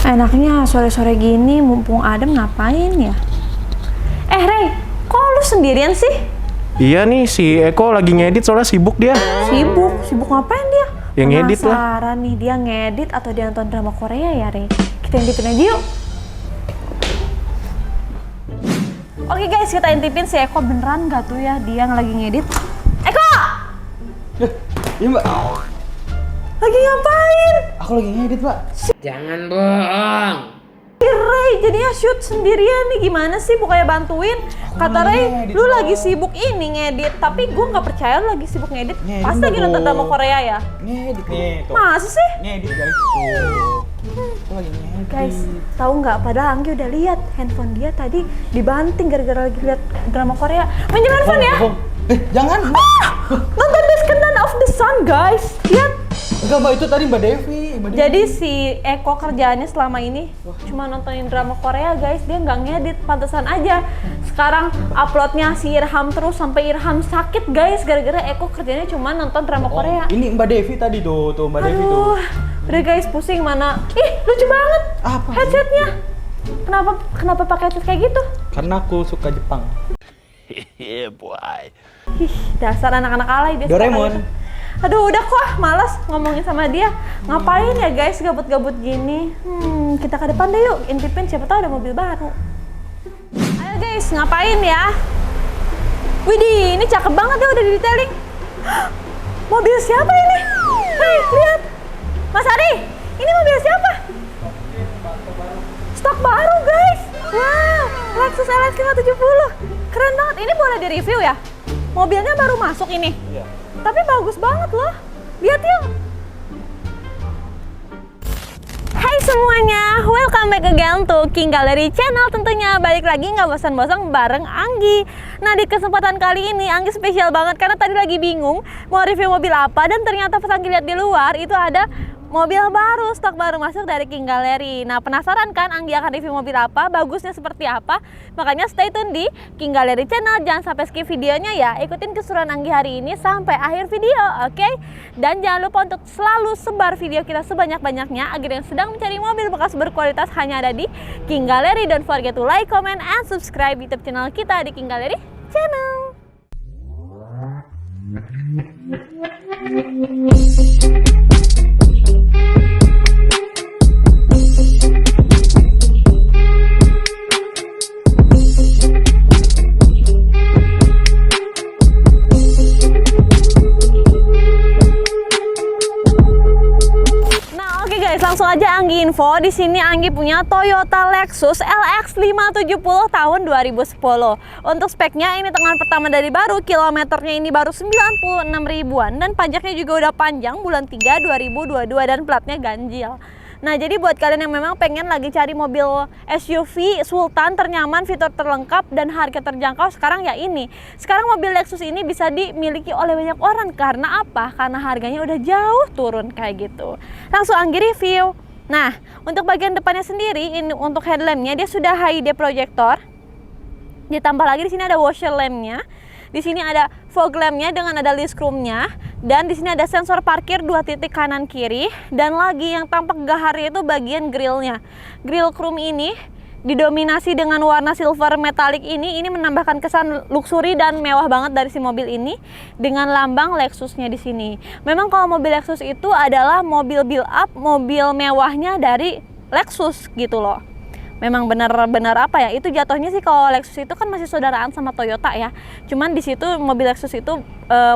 Enaknya sore-sore gini mumpung adem ngapain ya? Rey, kok lu sendirian sih? Iya nih, si Eko lagi ngedit soalnya sibuk dia. Sibuk? Sibuk ngapain dia? Ya ngedit lah. Penasaran nih, dia ngedit atau dia nonton drama Korea ya, Rey? Kita intipin aja yuk. Oke guys, kita intipin si Eko beneran gak tuh ya dia lagi ngedit. Eko! Iya mbak. Lagi ngapain? Aku lagi ngedit mbak. Jangan bohong. Rey, jadinya shoot sendirian nih, gimana sih? Bukannya bantuin. Kata Rey, lu lagi sibuk ini ngedit. Tapi gue gak percaya lu lagi sibuk ngedit. Pasti lagi nonton drama Korea ya? Ngedit nih tuh. Masa sih? Ngedit guys tuh. Aku lagi ngedit. Guys, tahu nggak? Padahal Anggi udah lihat handphone dia tadi dibanting gara-gara lagi lihat drama Korea. Minjem handphone ya? Jangan. Nonton Descendant of the Sun, guys. Lihat. Enggak mbak, itu tadi Mbak Devi. Jadi si Eko kerjaannya selama ini cuma nontonin drama Korea, guys. Dia nggak ngedit, pantesan aja. Sekarang uploadnya si Irham terus sampai Irham sakit, guys. Gara-gara Eko kerjanya cuma nonton drama Korea. Ini Mbak Devi tadi tuh Mbak Devi tuh. Aduh, udah guys, pusing mana. Ih, lucu banget. Apa? Headsetnya. Kenapa pakai headset kayak gitu? Karena aku suka Jepang. Iya boy. Ih, dasar anak-anak alay dia. Doraemon. Gitu. Aduh, udah kok, malas ngomongin sama dia. Ngapain ya guys, gabut-gabut gini? Kita ke depan deh yuk, intipin siapa tahu ada mobil baru. Ayo guys, ngapain ya? Widih, ini cakep banget ya, udah di detailing. Mobil siapa ini? Hei, lihat. Mas Ari, ini mobil siapa? Stok baru guys. Wow, Lexus LX 570. Keren banget, ini boleh di-review ya? Mobilnya baru masuk ini. Iya. Tapi bagus banget loh. Lihat yuk. Hai semuanya, welcome back again to King Gallery Channel. Tentunya balik lagi nggak bosan-bosan bareng Anggi. Nah di kesempatan kali ini Anggi spesial banget karena tadi lagi bingung mau review mobil apa, dan ternyata pas Anggi lihat di luar itu ada mobil baru, stok baru masuk dari King Gallery. Nah penasaran kan Anggi akan review mobil apa, bagusnya seperti apa? Makanya stay tune di King Gallery Channel, jangan sampai skip videonya ya. Ikutin keseruan Anggi hari ini sampai akhir video, oke? Dan jangan lupa untuk selalu sebar video kita sebanyak-banyaknya agar yang sedang mencari mobil bekas berkualitas hanya ada di King Gallery. Don't forget to like, comment, and subscribe YouTube channel kita di King Gallery Channel. Langsung aja Anggi info, di sini Anggi punya Toyota Lexus LX 570 tahun 2010. Untuk speknya ini tangan pertama dari baru, kilometernya ini baru 96 ribuan dan pajaknya juga udah panjang bulan 3 2022 dan platnya ganjil. Nah jadi buat kalian yang memang pengen lagi cari mobil SUV Sultan ternyaman, fitur terlengkap, dan harga terjangkau sekarang ya ini. Sekarang mobil Lexus ini bisa dimiliki oleh banyak orang. Karena apa? Karena harganya udah jauh turun kayak gitu. Langsung Anggi review. Nah untuk bagian depannya sendiri, ini untuk headlampnya dia sudah HID projector. Ditambah lagi di sini ada washer lampnya. Di sini ada fog lampnya dengan ada list chrome-nya, dan di sini ada sensor parkir 2 titik kanan kiri, dan lagi yang tampak gaharnya itu bagian grillnya. Grill chrome ini didominasi dengan warna silver metallic ini menambahkan kesan luxury dan mewah banget dari si mobil ini dengan lambang Lexusnya di sini. Memang kalau mobil Lexus itu adalah mobil build up, mobil mewahnya dari Lexus gitu loh. Memang benar-benar apa ya, itu jatuhnya sih kalau Lexus itu kan masih saudaraan sama Toyota ya. Cuman di situ mobil Lexus itu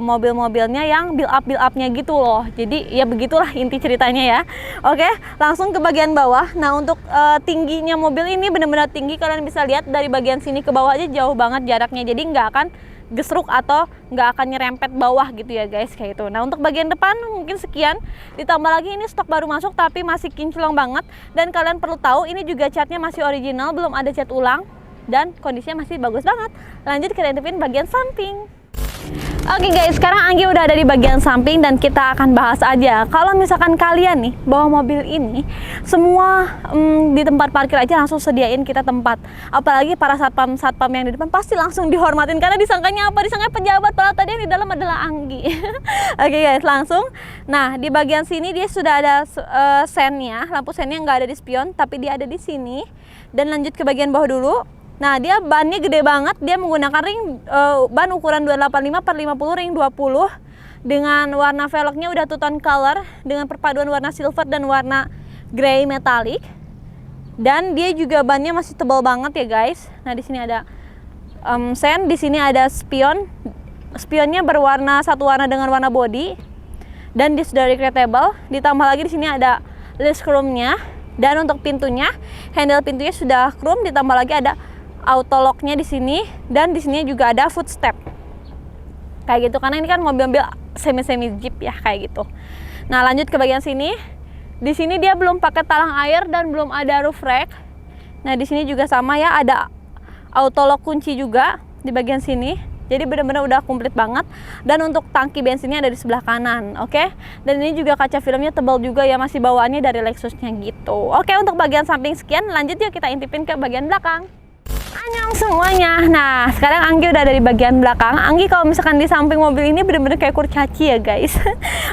mobil-mobilnya yang build upnya gitu loh. Jadi ya begitulah inti ceritanya ya. Oke, langsung ke bagian bawah. Nah untuk tingginya mobil ini benar-benar tinggi, kalian bisa lihat dari bagian sini ke bawah aja jauh banget jaraknya. Jadi nggak akan gesruk atau nggak akan nyerempet bawah gitu ya guys, kayak itu. Nah untuk bagian depan mungkin sekian, ditambah lagi ini stok baru masuk tapi masih kinclong banget, dan kalian perlu tahu ini juga catnya masih original, belum ada cat ulang, dan kondisinya masih bagus banget. Lanjut kita intipin bagian samping. Oke guys, sekarang Anggi udah ada di bagian samping dan kita akan bahas aja. Kalau misalkan kalian nih bawa mobil ini, semua di tempat parkir aja langsung sediain kita tempat. Apalagi para satpam yang di depan pasti langsung dihormatin karena disangkanya apa? Disangkanya pejabat, padahal tadi yang di dalam adalah Anggi. Oke guys, langsung. Nah, di bagian sini dia sudah ada sennya, lampu sennya nggak ada di spion, tapi dia ada di sini. Dan lanjut ke bagian bawah dulu. Nah, dia bannya gede banget, dia menggunakan ring ban ukuran 285/50 ring 20 dengan warna velgnya udah two tone color dengan perpaduan warna silver dan warna grey metallic. Dan dia juga bannya masih tebal banget ya guys. Nah, di sini ada sen, di sini ada spion. Spionnya berwarna satu warna dengan warna body dan dia sudah recreatable. Ditambah lagi di sini ada list chrome-nya dan untuk pintunya, handle pintunya sudah chrome, ditambah lagi ada auto lock-nya di sini dan di sini juga ada footstep. Kayak gitu karena ini kan mobil-mobil semi jeep ya kayak gitu. Nah, lanjut ke bagian sini. Di sini dia belum pakai talang air dan belum ada roof rack. Nah, di sini juga sama ya, ada auto lock kunci juga di bagian sini. Jadi benar-benar udah komplit banget. Dan untuk tangki bensinnya ada di sebelah kanan, oke? Dan ini juga kaca filmnya tebal juga ya, masih bawaannya dari Lexusnya gitu. Oke, untuk bagian samping sekian, lanjut yuk kita intipin ke bagian belakang. Annyeong semuanya. Nah, sekarang Anggi udah ada di bagian belakang. Anggi kalau misalkan di samping mobil ini bener-bener kayak kurcaci ya guys.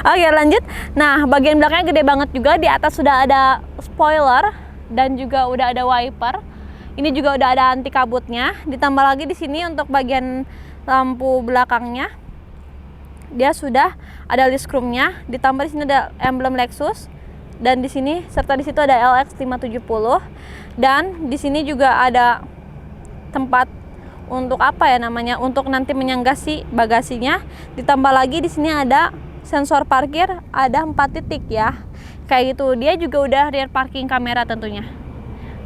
Oke, lanjut. Nah, bagian belakangnya gede banget juga. Di atas sudah ada spoiler dan juga udah ada wiper. Ini juga udah ada anti kabutnya. Ditambah lagi di sini untuk bagian lampu belakangnya dia sudah ada list chrome-nya. Ditambah di sini ada emblem Lexus. Dan di sini serta di situ ada LX 570. Dan di sini juga ada tempat untuk apa ya namanya, untuk nanti menyangga si bagasinya. Ditambah lagi di sini ada sensor parkir, ada 4 titik ya kayak gitu. Dia juga udah rear parking kamera tentunya.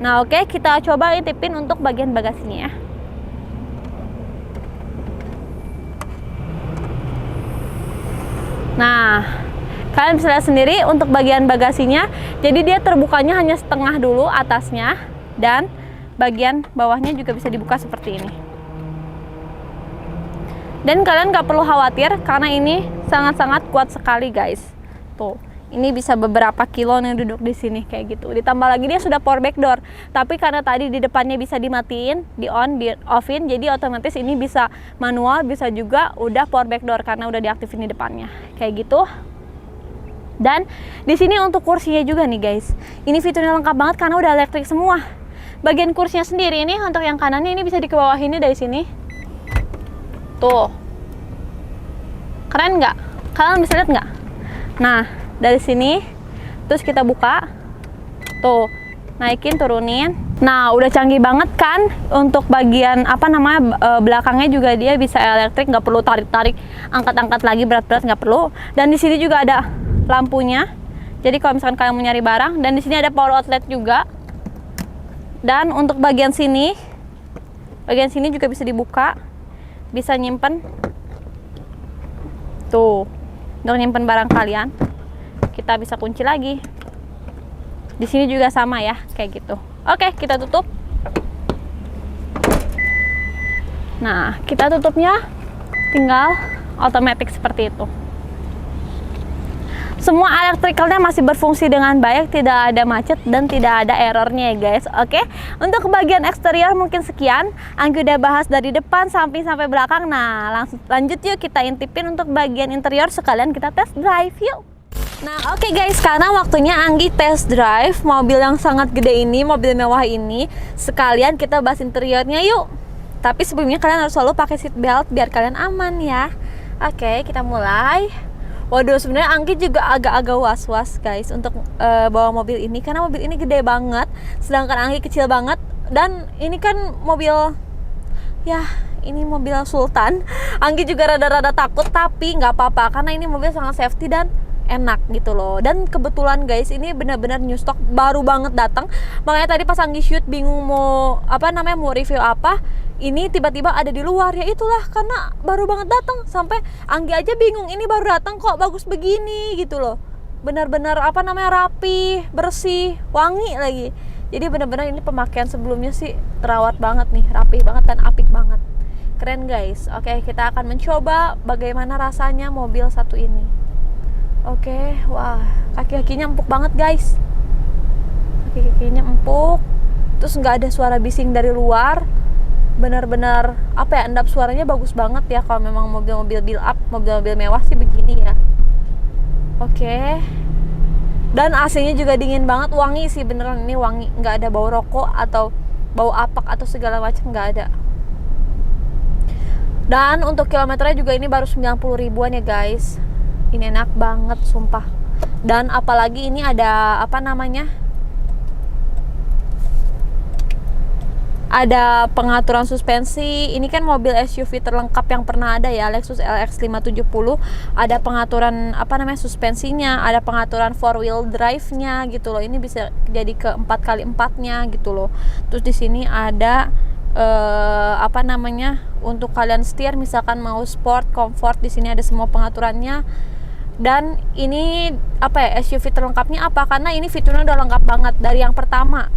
Nah, oke, kita coba intipin untuk bagian bagasinya ya. Nah, kalian bisa lihat sendiri untuk bagian bagasinya. Jadi dia terbukanya hanya setengah dulu atasnya dan bagian bawahnya juga bisa dibuka seperti ini. Dan kalian gak perlu khawatir karena ini sangat-sangat kuat sekali guys. Tuh, ini bisa beberapa kilo yang duduk di sini kayak gitu. Ditambah lagi dia sudah power back door. Tapi karena tadi di depannya bisa dimatiin, di on, di offin, jadi otomatis ini bisa manual, bisa juga udah power back door karena udah diaktifin di depannya. Kayak gitu. Dan di sini untuk kursinya juga nih guys. Ini fiturnya lengkap banget karena udah elektrik semua. Bagian kursinya sendiri ini untuk yang kanannya ini bisa dikebawahin dari sini. Tuh. Keren nggak? Kalian bisa lihat nggak? Nah, dari sini terus kita buka. Tuh, naikin, turunin. Nah, udah canggih banget kan untuk bagian apa namanya belakangnya juga dia bisa elektrik, nggak perlu tarik-tarik, angkat-angkat lagi berat-berat nggak perlu. Dan di sini juga ada lampunya. Jadi kalau misalkan kalian mau nyari barang, dan di sini ada power outlet juga. Dan untuk bagian sini juga bisa dibuka, bisa nyimpen. Tuh, untuk nyimpen barang kalian, kita bisa kunci lagi. Di sini juga sama ya, kayak gitu. Oke, kita tutup. Nah, kita tutupnya tinggal otomatis seperti itu. Semua elektrikalnya masih berfungsi dengan baik, tidak ada macet dan tidak ada errornya ya guys. Oke, untuk bagian eksterior mungkin sekian. Anggi udah bahas dari depan, samping sampai belakang. Nah, langsung lanjut yuk kita intipin untuk bagian interior, sekalian kita test drive yuk. Nah, oke guys, sekarang waktunya Anggi test drive mobil yang sangat gede ini, mobil mewah ini. Sekalian kita bahas interiornya yuk. Tapi sebelumnya kalian harus selalu pakai seat belt biar kalian aman ya. Oke, kita mulai. Waduh, sebenarnya Anggi juga agak-agak was-was guys untuk bawa mobil ini karena mobil ini gede banget, sedangkan Anggi kecil banget. Dan ini kan mobil, ya ini mobil Sultan. Anggi juga rada-rada takut, tapi nggak apa-apa karena ini mobil sangat safety dan enak gitu loh. Dan kebetulan guys, ini benar-benar new stock, baru banget datang. Makanya tadi pas Anggi shoot bingung mau mau review apa. Ini tiba-tiba ada di luar, ya itulah karena baru banget datang. Sampai Anggi aja bingung, ini baru datang kok bagus begini gitu loh. Benar-benar rapi, bersih, wangi lagi. Jadi benar-benar ini pemakaian sebelumnya sih terawat banget nih, rapi banget dan apik banget. Keren guys. Oke, kita akan mencoba bagaimana rasanya mobil satu ini. Oke, wah, kaki-kakinya empuk banget guys. Kaki-kakinya empuk. Terus nggak ada suara bising dari luar. Benar-benar apa ya, endap suaranya bagus banget ya. Kalau memang mobil-mobil build up, mobil-mobil mewah sih begini ya. Oke. Dan AC-nya juga dingin banget, wangi sih beneran, ini wangi, nggak ada bau rokok atau bau apak atau segala macam, nggak ada. Dan untuk kilometernya juga ini baru 90 ribuan ya guys. Ini enak banget sumpah. Dan apalagi ini ada apa namanya, ada pengaturan suspensi. Ini kan mobil SUV terlengkap yang pernah ada ya, Lexus LX 570. Ada pengaturan apa namanya, suspensinya, ada pengaturan 4-wheel drive-nya gitu loh. Ini bisa jadi ke 4x4-nya gitu loh. Terus di sini ada apa namanya, untuk kalian setir misalkan mau sport, comfort, di sini ada semua pengaturannya. Dan ini apa ya, SUV terlengkapnya apa? Karena ini fiturnya udah lengkap banget dari yang pertama.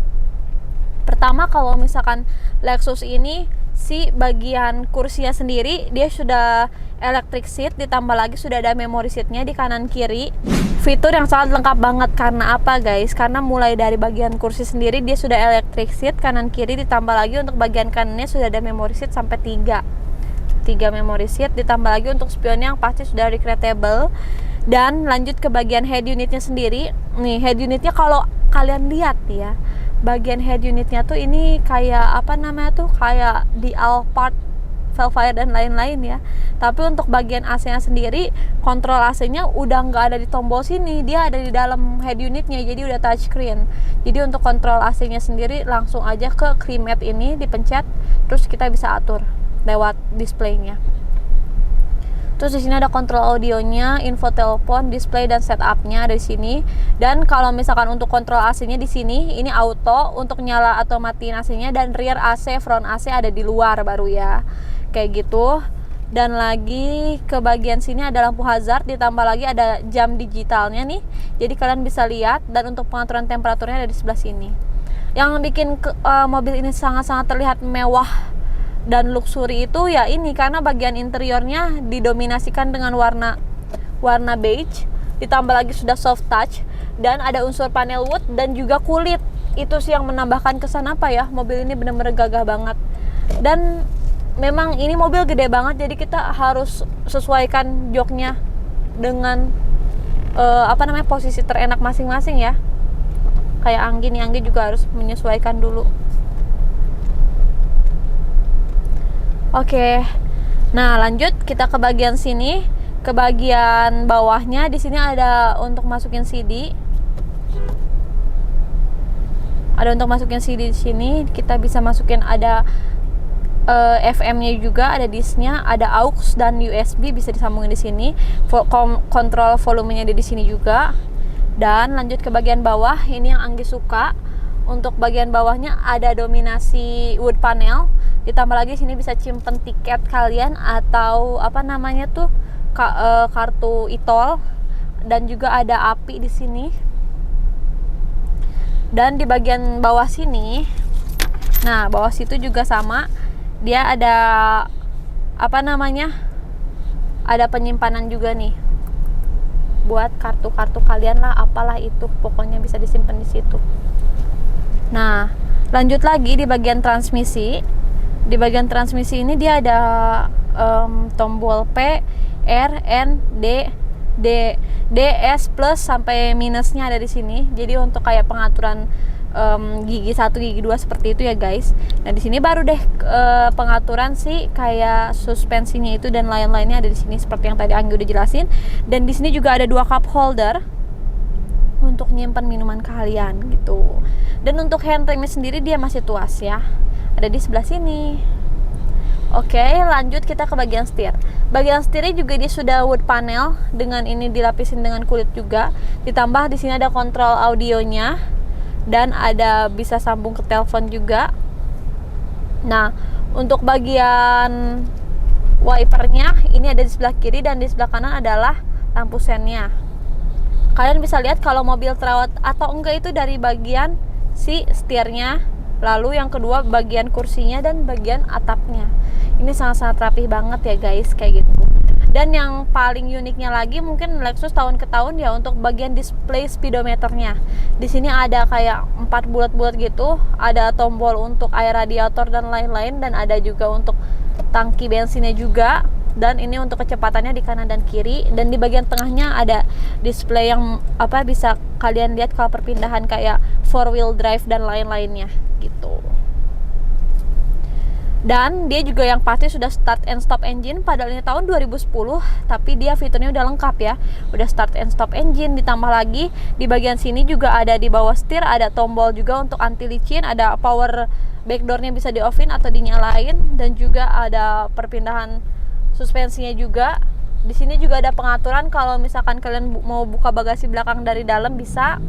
Kalau misalkan Lexus ini si bagian kursinya sendiri dia sudah electric seat, ditambah lagi sudah ada memory seatnya di kanan kiri. Fitur yang sangat lengkap banget. Karena apa guys? Karena mulai dari bagian kursi sendiri dia sudah electric seat kanan kiri, ditambah lagi untuk bagian kanannya sudah ada memory seat sampai 3 memory seat, ditambah lagi untuk spionnya yang pasti sudah recreatable. Dan lanjut ke bagian head unitnya sendiri. Nih head unitnya kalau kalian lihat ya, bagian head unitnya tuh ini kayak apa namanya tuh, kayak di Alphard, Velfire dan lain-lain ya. Tapi untuk bagian AC-nya sendiri, kontrol AC-nya udah nggak ada di tombol sini, dia ada di dalam head unitnya, jadi udah touchscreen. Jadi untuk kontrol AC-nya sendiri langsung aja ke climate ini dipencet, terus kita bisa atur lewat displaynya. Terus di sini ada kontrol audionya, info telepon, display dan setupnya ada di sini. Dan kalau misalkan untuk kontrol AC-nya di sini, ini auto untuk nyala atau matiin AC-nya, dan rear AC, front AC ada di luar baru ya, kayak gitu. Dan lagi ke bagian sini ada lampu hazard, ditambah lagi ada jam digitalnya nih, jadi kalian bisa lihat. Dan untuk pengaturan temperaturnya ada di sebelah sini. Yang bikin mobil ini sangat-sangat terlihat mewah dan luxury itu ya ini, karena bagian interiornya didominasikan dengan warna beige, ditambah lagi sudah soft touch, dan ada unsur panel wood dan juga kulit. Itu sih yang menambahkan kesan apa ya, mobil ini benar-benar gagah banget. Dan memang ini mobil gede banget, jadi kita harus sesuaikan joknya dengan apa namanya, posisi terenak masing-masing ya. Kayak Anggi juga harus menyesuaikan dulu. Oke, nah lanjut kita ke bagian sini, ke bagian bawahnya. Di sini ada untuk masukin CD. Ada untuk masukin CD di sini. Kita bisa masukin ada FM-nya juga, ada disknya, ada aux dan USB bisa disambungin di sini. Kontrol volumenya ada di sini juga. Dan lanjut ke bagian bawah, ini yang Anggi suka. Untuk bagian bawahnya ada dominasi wood panel. Ditambah lagi sini bisa simpen tiket kalian atau apa namanya tuh, kartu e-tol, dan juga ada api di sini. Dan di bagian bawah sini, nah bawah situ juga sama, dia ada apa namanya, ada penyimpanan juga nih buat kartu-kartu kalian lah, apalah itu, pokoknya bisa disimpan di situ. Nah lanjut lagi di bagian transmisi. Di bagian transmisi ini dia ada tombol P, R, N, D, S plus sampai minusnya ada di sini. Jadi untuk kayak pengaturan gigi 1, gigi 2 seperti itu ya guys. Nah di sini baru deh pengaturan sih kayak suspensinya itu dan lain-lainnya ada di sini seperti yang tadi Anggi udah jelasin. Dan di sini juga ada 2 cup holder untuk nyimpan minuman kalian gitu. Dan untuk handremnya sendiri dia masih tuas ya, ada di sebelah sini. Oke, lanjut kita ke bagian setir. Bagian setirnya juga dia sudah wood panel, dengan ini dilapisin dengan kulit juga. Ditambah di sini ada kontrol audionya dan ada bisa sambung ke telepon juga. Nah, untuk bagian wipernya ini ada di sebelah kiri dan di sebelah kanan adalah lampu sennya. Kalian bisa lihat kalau mobil terawat atau enggak itu dari bagian si setirnya Lalu yang kedua bagian kursinya dan bagian atapnya. Ini sangat-sangat rapih banget ya guys, kayak gitu. Dan yang paling uniknya lagi mungkin Lexus tahun ke tahun ya untuk bagian display speedometernya. Di sini ada kayak 4 bulat-bulat gitu, ada tombol untuk air radiator dan lain-lain, dan ada juga untuk tangki bensinnya juga. Dan ini untuk kecepatannya di kanan dan kiri, dan di bagian tengahnya ada display yang bisa kalian lihat kalau perpindahan kayak 4-wheel drive dan lain-lainnya gitu. Dan dia juga yang pasti sudah start and stop engine, padahal ini tahun 2010, tapi dia fiturnya udah lengkap ya. Udah start and stop engine, ditambah lagi di bagian sini juga ada di bawah setir, ada tombol juga untuk anti licin, ada power backdoornya bisa di off-in atau dinyalain, dan juga ada perpindahan suspensinya juga. Di sini juga ada pengaturan kalau misalkan kalian mau buka bagasi belakang dari dalam bisa.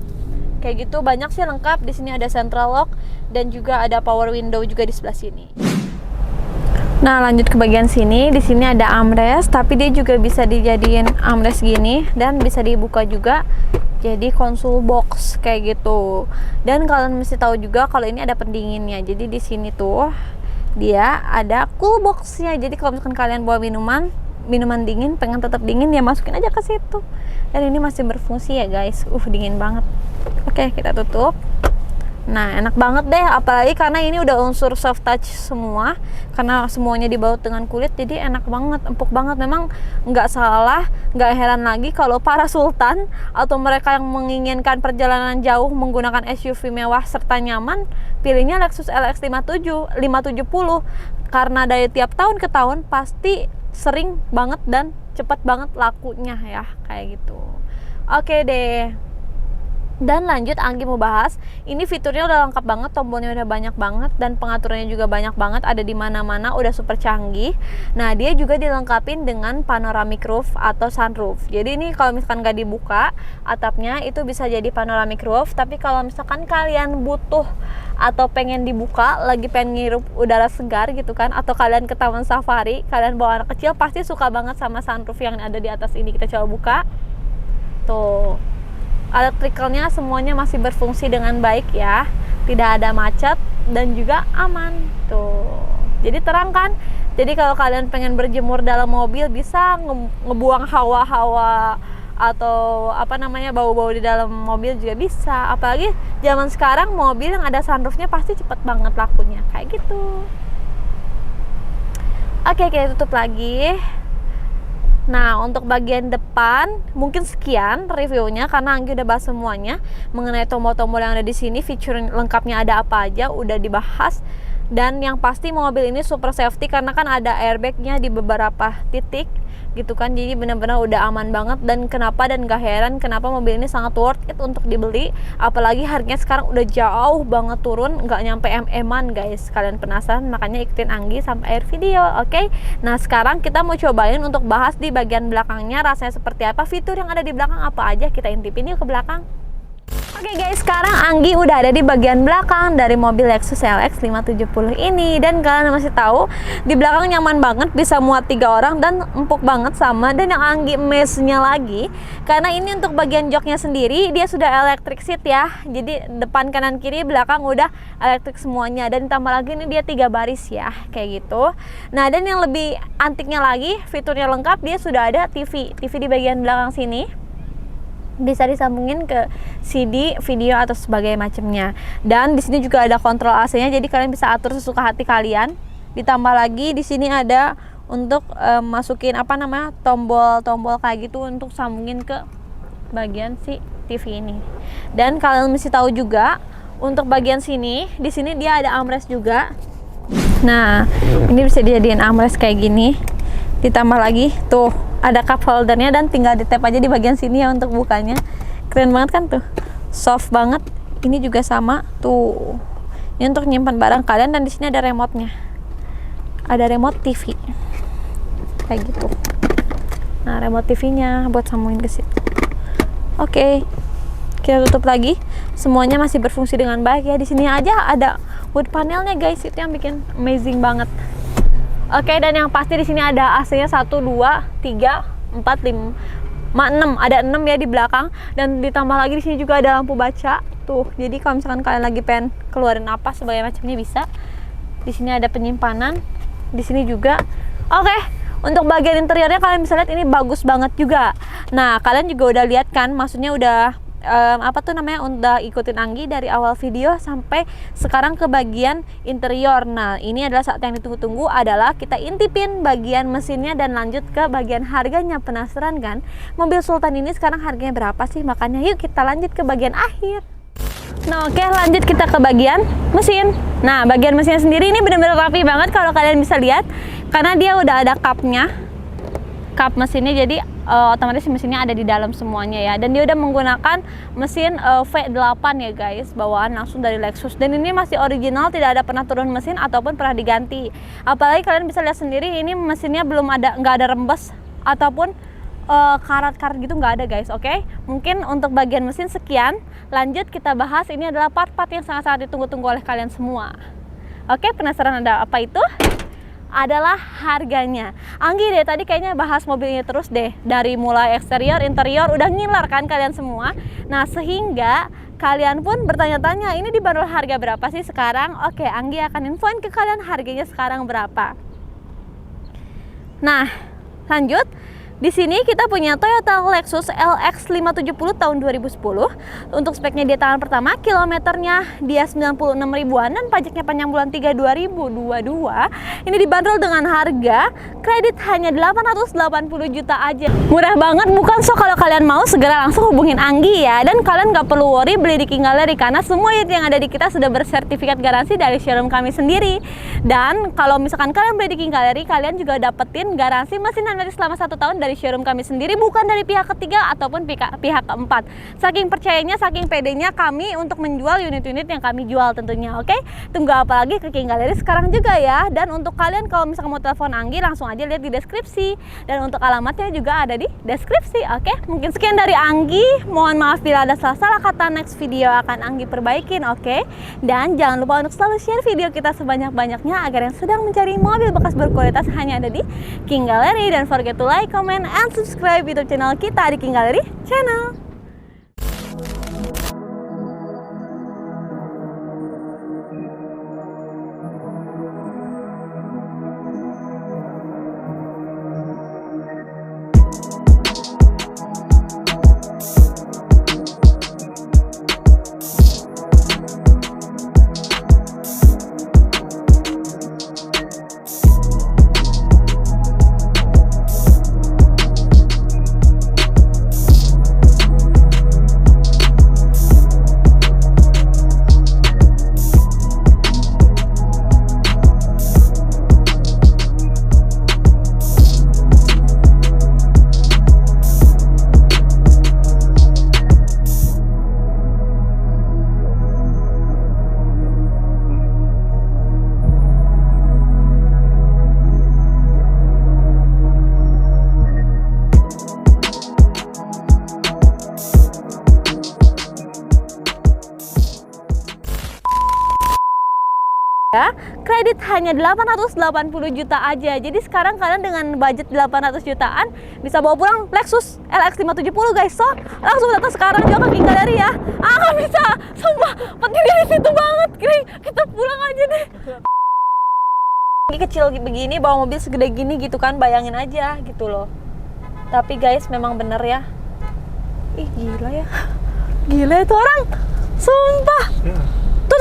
Kayak gitu, banyak sih lengkap. Di sini ada central lock dan juga ada power window juga di sebelah sini. Nah, lanjut ke bagian sini. Di sini ada armrest, tapi dia juga bisa dijadiin armrest gini dan bisa dibuka juga jadi console box kayak gitu. Dan kalian mesti tahu juga kalau ini ada pendinginnya. Jadi di sini tuh dia ada cool boxnya. Jadi kalau misalkan kalian bawa minuman dingin, pengen tetap dingin ya masukin aja ke situ. Dan ini masih berfungsi ya guys. Dingin banget. Oke, kita tutup. Nah, enak banget deh, apalagi karena ini udah unsur soft touch semua, karena semuanya dibaut dengan kulit, jadi enak banget, empuk banget. Memang nggak salah, nggak heran lagi kalau para sultan atau mereka yang menginginkan perjalanan jauh menggunakan SUV mewah serta nyaman, pilihnya Lexus LX 570, karena dari tiap tahun ke tahun pasti sering banget dan cepet banget lakunya ya, kayak gitu. Oke deh. Dan lanjut, Anggi mau bahas, ini fiturnya udah lengkap banget, tombolnya udah banyak banget, dan pengaturannya juga banyak banget, ada di mana-mana, udah super canggih. Nah, dia juga dilengkapin dengan panoramic roof atau sunroof. Jadi ini kalau misalkan nggak dibuka atapnya itu bisa jadi panoramic roof, tapi kalau misalkan kalian butuh atau pengen dibuka, lagi pengen ngirup udara segar gitu kan, atau kalian ke taman safari, kalian bawa anak kecil pasti suka banget sama sunroof yang ada di atas ini. Kita coba buka. Tuh. Elektrikalnya semuanya masih berfungsi dengan baik ya, tidak ada macet dan juga aman tuh. Jadi terang kan, jadi kalau kalian pengen berjemur dalam mobil bisa ngebuang hawa-hawa atau bau-bau di dalam mobil juga bisa. Apalagi zaman sekarang mobil yang ada sunroofnya pasti cepet banget lakunya kayak gitu. Oke, kita tutup lagi. Nah, untuk bagian depan mungkin sekian reviewnya karena Anggi udah bahas semuanya mengenai tombol-tombol yang ada di sini, fitur lengkapnya ada apa aja udah dibahas. Dan yang pasti mobil ini super safety karena kan ada airbagnya di beberapa titik gitu kan, jadi benar-benar udah aman banget. Dan gak heran kenapa mobil ini sangat worth it untuk dibeli, apalagi harganya sekarang udah jauh banget turun, nggak nyampe MM-an guys. Kalian penasaran, makanya ikutin Anggi sampai akhir video, oke? Nah, sekarang kita mau cobain untuk bahas di bagian belakangnya rasanya seperti apa, fitur yang ada di belakang apa aja, kita intipin yuk ke belakang. Oke guys, sekarang Anggi udah ada di bagian belakang dari mobil Lexus LX 570 ini. Dan kalian masih tahu, di belakang nyaman banget, bisa muat 3 orang dan empuk banget sama. Dan yang Anggi amaze-nya lagi, karena ini untuk bagian joknya sendiri, dia sudah electric seat ya. Jadi depan, kanan, kiri, belakang udah elektrik semuanya. Dan ditambah lagi ini dia 3 baris ya, kayak gitu. Nah, dan yang lebih antiknya lagi, fiturnya lengkap, dia sudah ada TV di bagian belakang sini. Bisa disambungin ke CD, video atau sebagainya macamnya. Dan di sini juga ada kontrol AC-nya, jadi kalian bisa atur sesuka hati kalian. Ditambah lagi di sini ada untuk masukin tombol-tombol kayak gitu untuk sambungin ke bagian si TV ini. Dan kalian mesti tahu juga untuk bagian sini, di sini dia ada armrest juga. Nah, ini bisa dijadiin armrest kayak gini. Ditambah lagi tuh ada cup holdernya dan tinggal di tap aja di bagian sini ya untuk bukanya. Keren banget kan tuh, soft banget. Ini juga sama tuh, ini untuk nyimpan barang kalian. Dan di sini ada remote-nya, ada remote TV kayak gitu. Nah, remote TV-nya buat sambungin ke situ. Oke, kita tutup lagi. Semuanya masih berfungsi dengan baik ya. Di sini aja ada wood panelnya guys, itu yang bikin amazing banget. Oke, dan yang pasti di sini ada AC-nya 1, 2, 3, 4, 5, 6. Ada 6 ya di belakang. Dan ditambah lagi di sini juga ada lampu baca. Tuh, jadi kalau misalkan kalian lagi pengen keluarin apa sebagai macamnya bisa. Di sini ada penyimpanan, di sini juga. Oke, untuk bagian interiornya kalian bisa lihat ini bagus banget juga. Nah, kalian juga udah lihat kan, maksudnya udah udah ikutin Anggi dari awal video sampai sekarang ke bagian interior. Nah, ini adalah saat yang ditunggu-tunggu, adalah kita intipin bagian mesinnya dan lanjut ke bagian harganya. Penasaran kan? Mobil Sultan ini sekarang harganya berapa sih? Makanya yuk kita lanjut ke bagian akhir. Nah, oke, lanjut kita ke bagian mesin. Nah, bagian mesinnya sendiri ini benar-benar rapi banget kalau kalian bisa lihat, karena dia udah ada cupnya, cup mesinnya, jadi otomatis mesinnya ada di dalam semuanya ya. Dan dia udah menggunakan mesin V8 ya guys, bawaan langsung dari Lexus. Dan ini masih original, tidak ada pernah turun mesin ataupun pernah diganti. Apalagi kalian bisa lihat sendiri, ini mesinnya nggak ada rembes ataupun karat-karat gitu, nggak ada guys. Oke, mungkin untuk bagian mesin sekian. Lanjut kita bahas, ini adalah part-part yang sangat-sangat ditunggu-tunggu oleh kalian semua. Oke, penasaran ada apa itu? Adalah harganya. Anggi deh tadi kayaknya bahas mobil ini terus deh, dari mulai eksterior, interior, udah ngiler kan kalian semua. Nah, sehingga kalian pun bertanya-tanya, ini dibanderol harga berapa sih sekarang? Oke, Anggi akan infoin ke kalian harganya sekarang berapa. Nah, lanjut. Di sini kita punya Toyota Lexus LX 570 tahun 2010. Untuk speknya dia tangan pertama, kilometernya dia 96 ribuan dan pajaknya panjang bulan 3 2022. Ini dibanderol dengan harga kredit hanya 880 juta aja. Murah banget bukan? So kalau kalian mau segera langsung hubungin Anggi ya. Dan kalian gak perlu worry beli di King Gallery, karena semua unit yang ada di kita sudah bersertifikat garansi dari showroom kami sendiri. Dan kalau misalkan kalian beli di King Gallery, kalian juga dapetin garansi mesin nanti selama 1 tahun dari showroom kami sendiri, bukan dari pihak ketiga ataupun pihak keempat. Saking percayanya, saking pedenya kami untuk menjual unit-unit yang kami jual tentunya. Oke, tunggu apa lagi, ke King Gallery sekarang juga ya. Dan untuk kalian kalau misalkan mau telepon Anggi, langsung aja lihat di deskripsi, dan untuk alamatnya juga ada di deskripsi. Oke, mungkin sekian dari Anggi. Mohon maaf bila ada salah kata, next video akan Anggi perbaikin. Oke, dan jangan lupa untuk selalu share video kita sebanyak-banyaknya agar yang sedang mencari mobil bekas berkualitas hanya ada di King Gallery. Dan forget to like, comment, and subscribe YouTube channel kita di King Gallery Channel. Kredit hanya 880 juta aja. Jadi sekarang kalian dengan budget 800 jutaan bisa bawa pulang Lexus LX 570 guys. So langsung datang sekarang juga ke King Gallery ya. Nggak bisa, sumpah petirnya di situ banget. Kita pulang aja deh. Kecil begini bawa mobil segede gini gitu kan, bayangin aja gitu loh. Tapi guys memang bener ya. Ih gila ya. Gila itu orang. Sumpah. Tuh